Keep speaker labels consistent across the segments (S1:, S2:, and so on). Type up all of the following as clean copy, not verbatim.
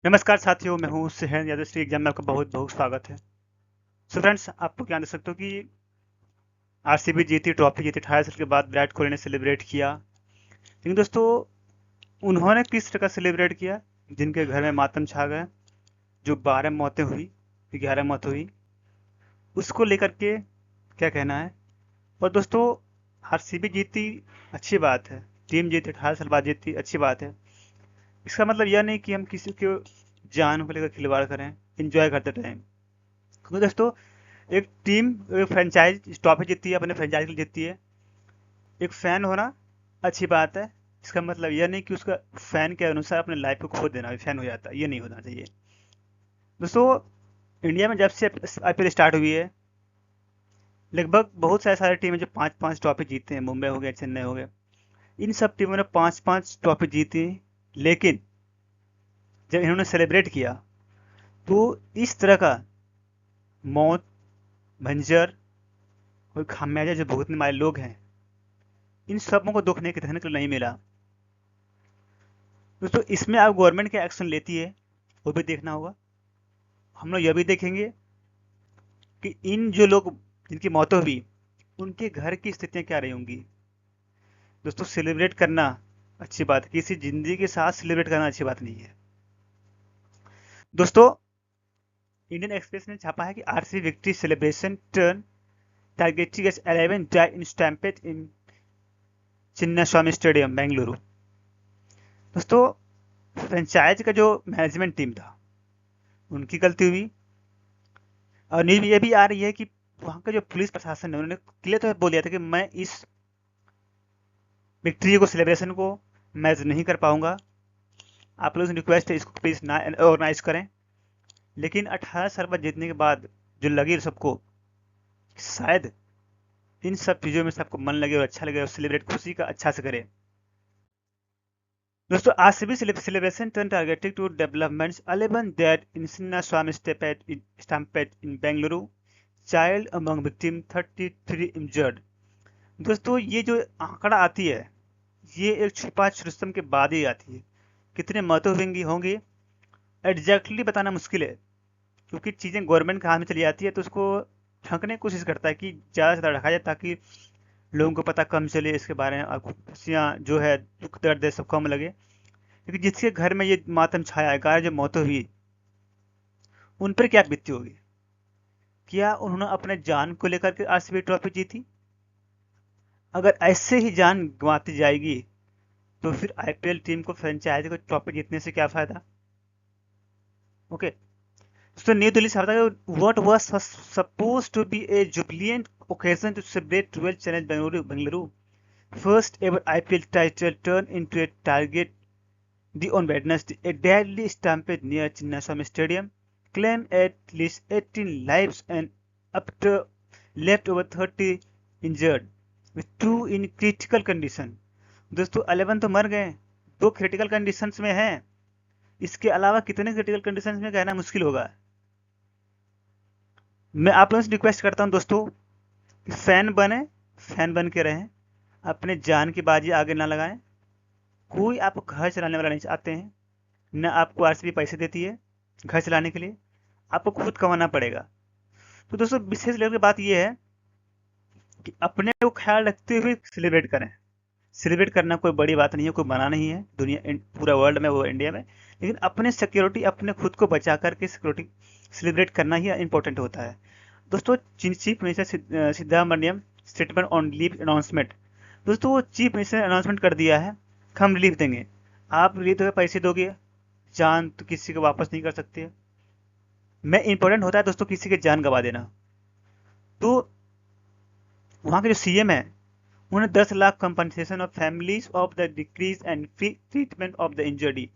S1: नमस्कार साथियों, मैं हूँ सेहन यादव। श्री एग्जाम में आपका बहुत बहुत स्वागत है। सो फ्रेंड्स, आपको क्या दे सकते हो कि आरसीबी जीती, ट्रॉफी जीती 18 साल के बाद। विराट कोहली ने सेलिब्रेट किया, लेकिन दोस्तों उन्होंने किस तरह सेलिब्रेट किया? जिनके घर में मातम छा गया, जो 12 मौतें हुई, 11 मौतें हुई, उसको लेकर के क्या कहना है? और दोस्तों, आरसीबी जीती, अच्छी बात है। टीम जीती, 18 साल बाद जीती, अच्छी बात है। इसका मतलब यह नहीं कि हम किसी को जान को लेकर खिलवाड़ करें, इंजॉय करते रहें। क्योंकि दोस्तों, एक टीम, एक फ्रेंचाइज ट्रॉफी जीतती है, अपने फ्रेंचाइज के लिए जीतती है। एक फैन होना अच्छी बात है। इसका मतलब यह नहीं कि उसका फैन के अनुसार अपने लाइफ को खो देना, फैन हो जाता है, ये नहीं होना चाहिए। दोस्तों, इंडिया में जब से आईपीएल स्टार्ट हुई है, लगभग बहुत सारे टीम है जो 5-5 ट्रॉफी जीते हैं। मुंबई हो गया, चेन्नई हो गया, इन सब टीमों ने 5-5 ट्रॉफी जीती। लेकिन जब इन्होंने सेलिब्रेट किया, तो इस तरह का मौत, भंजर और खामियाजा जो भुगतने वाले लोग हैं, इन सबों को दुख नहीं देखने को नहीं मिला। दोस्तों, इसमें आप गवर्नमेंट क्या एक्शन लेती है, वो भी देखना होगा। हम लोग यह भी देखेंगे कि इन जो लोग जिनकी मौतें हुई, उनके घर की स्थितियां क्या रही होंगी। दोस्तों, सेलिब्रेट करना अच्छी बात है, किसी जिंदगी के साथ सेलिब्रेट करना अच्छी बात नहीं है। दोस्तों, इंडियन एक्सप्रेस ने छापा है कि RCB victory celebration turn targeted as 11 die in stampede in Chinnaswamy stadium, Bengaluru. दोस्तों, फ्रेंचाइज का जो मैनेजमेंट टीम था, उनकी गलती हुई। और न्यूज ये भी आ रही है कि वहां का जो पुलिस प्रशासन है, उन्होंने क्लियर तो बोल दिया था कि मैं इस विक्ट्री को, सेलिब्रेशन को मैच नहीं कर पाऊंगा। आप लोगों से रिक्वेस्ट है, इसको प्लीज ना ऑर्गेनाइज करें। लेकिन 18 साल बाद जीतने के बाद जो लगी सबको, शायद इन सब चीजों में सबको मन लगे और अच्छा लगे और सेलिब्रेट खुशी का अच्छा से करे। दोस्तों, RCB celebration turned targeted to developments 11 dead in Chinnaswamy stampede in Bengaluru, child among victim 33 injured। दोस्तों, ये जो आंकड़ा आती है, ये एक छुपा रुस्तम के बाद ही आती है। कितने मौतें होंगी होंगी एग्जैक्टली बताना मुश्किल है, क्योंकि चीजें गवर्नमेंट के हाथ में चली जाती है, तो उसको ढकने की कोशिश करता है कि ज्यादा से ज्यादा ढका जाए, ताकि लोगों को पता कम चले इसके बारे में, और खुशियाँ जो है, दुख दर्द है, सब कम लगे। क्योंकि जिसके घर में ये मातम छाया है, गाय जो मौतें हुई, उन पर क्या बीतती होगी? क्या उन्होंने अपने जान को लेकर के आरसीबी ट्रॉफी जीती? अगर ऐसे ही जान गंवाती जाएगी, तो फिर आईपीएल टीम को, फ्रेंचाइजी को ट्रॉफी जीतने से क्या फायदा? ओके। तो न्यू दिल्ली से what was suppose to be a jubilant occasion to celebrate 12 challenge Bengaluru first ever IPL title turned into a target on Wednesday. A deadly stampede near Chinnaswamy Stadium claimed at least 18 lives and up to left over 30 injured, with two in critical condition। दोस्तों, 11 तो मर गए, दो critical conditions में हैं। इसके अलावा कितने क्रिटिकल कंडीशंस में कहना मुश्किल होगा। मैं आप लोगों से रिक्वेस्ट करता हूं दोस्तों, फैन बने, फैन बन के रहें, अपने जान की बाजी आगे ना लगाएं। कोई आपको घर चलाने वाला नहीं चाहते हैं, न आपको आरसीबी पैसे देती है घर चलाने के लिए, आपको खुद कमाना पड़ेगा। तो दोस्तों, विशेष लेकर बात यह है कि अपने को ख्याल रखते हुए सेलिब्रेट करें। सेलिब्रेट करना कोई बड़ी बात नहीं है, कोई मना नहीं है दुनिया, पूरा वर्ल्ड में, वो इंडिया में। लेकिन अपने सिक्योरिटी, अपने खुद को बचा करके सिक्योरिटी सेलिब्रेट करना ही इंपॉर्टेंट होता है। दोस्तों, chief minister Siddaramaiah statement on leave announcement. दोस्तों, वो चीफ मिनिस्टर ने अनाउंसमेंट कर दिया है, हम रिलीफ देंगे। आप रिलीफ देकर पैसे दोगे, जान तो किसी को वापस नहीं कर सकते। मैं इंपॉर्टेंट होता है दोस्तों किसी की जान गवा देना। तो वहाँ के जो सीएम है, उन्हें 10 lakh compensation of families of the डिक्रीज and free treatment of the injured.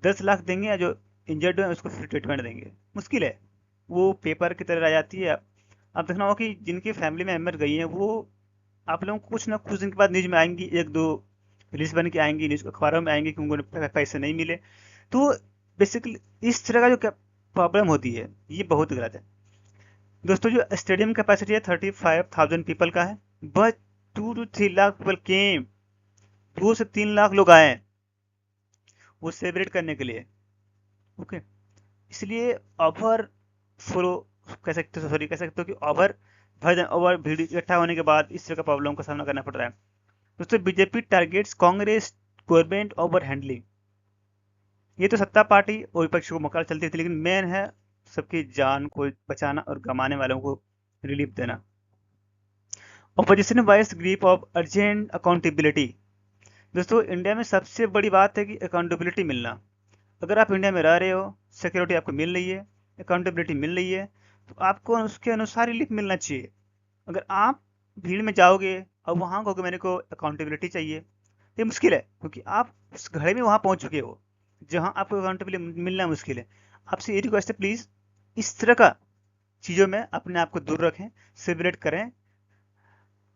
S1: 10 lakh देंगे, या जो इंजर्ड है उसको फ्री ट्रीटमेंट देंगे। मुश्किल है, वो पेपर की तरह आ जाती है। अब देखना होगा कि जिनकी फैमिली में मेम्बर गई है, वो आप लोगों को कुछ ना कुछ दिन के बाद न्यूज में आएंगी, एक दो लिस्ट बन के आएंगी, न्यूज अखबारों में आएंगी कि उनको पैसे नहीं मिले। तो बेसिकली इस तरह का जो प्रॉब्लम होती है, ये बहुत गलत है। दोस्तों, जो स्टेडियम कैपेसिटी है 35,000 पीपल का है, but 2 to 3 lakh people came, 2 से 3 लाख लोग आए वो सेलिब्रेट करने के लिए। ओके, इसलिए ओवर फ्लो कह सकते हो कि ओवर भीड़ इकट्ठा होने के बाद इस तरह का प्रॉब्लम का सामना करना पड़ रहा है। दोस्तों BJP targets Congress government over handling. ये तो सत्ता पार्टी और विपक्ष को मुकाबला चलती थी, लेकिन मेन है सबकी जान को बचाना और गंवाने वालों को रिलीफ देना। Opposition vice grip of urgent accountability. दोस्तों इंडिया में सबसे बड़ी बात है कि अकाउंटेबिलिटी मिलना। अगर आप इंडिया में रह रहे हो, सिक्योरिटी आपको मिल रही है, अकाउंटेबिलिटी मिल रही है, तो आपको उसके अनुसार रिलीफ मिलना चाहिए। अगर आप भीड़ में जाओगे और वहाँ कहोगे मेरे को अकाउंटेबिलिटी चाहिए, ये मुश्किल है, क्योंकि आप उस घड़ी में वहाँ पहुँच चुके हो जहाँ आपको अकाउंटेबिलिटी मिलना मुश्किल है। आपसे ये रिक्वेस्ट है, प्लीज़ इस तरह का चीज़ों में अपने आप को दूर रखें, सेलिब्रेट करें,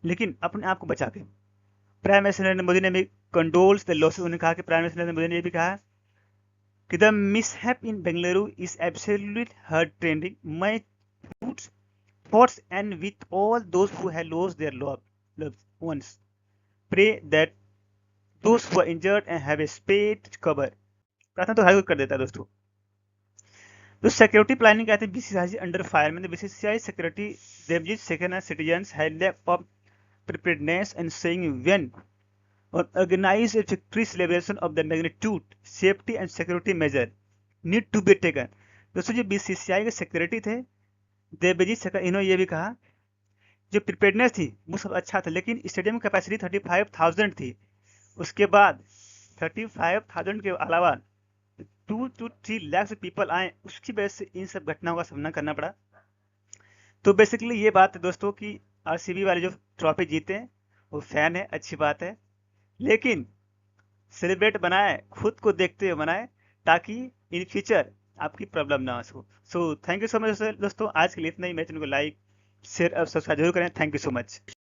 S1: लेकिन अपने आप को बचा के। प्राइम मिनिस्टर नरेंद्र मोदी ने भी कंडोल्स द लॉसेस। उन्होंने कहा कि प्राइम मिनिस्टर नरेंद्र मोदी ने ये भी कहा कि the mishap in Bengaluru is absolutely heart trending my thoughts and with all those who have lost their loved ones. Pray that those who are injured and have a spade cover. प्रार्थना तो हर कोई कर देता है दोस्तों। तो सिक्योरिटी प्लानिंग कहते हैं बीसीसीआई अंडर फायर में। BCCI security Devajit second citizens had lack of preparedness and saying when or organize a victory celebration of the magnitude, safety and security measure need to be taken. दोस्तों जो BCCI के secretary थे देवजीत सेकर, इन्होंने ये भी कहा जो प्रिपेयर्डनेस थी वो सब अच्छा था, लेकिन स्टेडियम की कैपेसिटी 35,000 थी। उसके बाद 35,000 के अलावा 2 to 3 लाख पीपल आए, उसकी वजह से इन सब घटनाओं का सामना करना पड़ा। तो बेसिकली ये बात है दोस्तों कि आरसीबी वाले जो ट्रॉफी जीते हैं वो फैन है, अच्छी बात है, लेकिन सेलिब्रेट बनाए खुद को देखते हुए बनाए, ताकि इन फ्यूचर आपकी प्रॉब्लम ना हो। So thank you so much दोस्तों, आज के लिए इतना ही। मैं चैनल को लाइक शेयर और सब्सक्राइब जरूर करें। Thank you so much.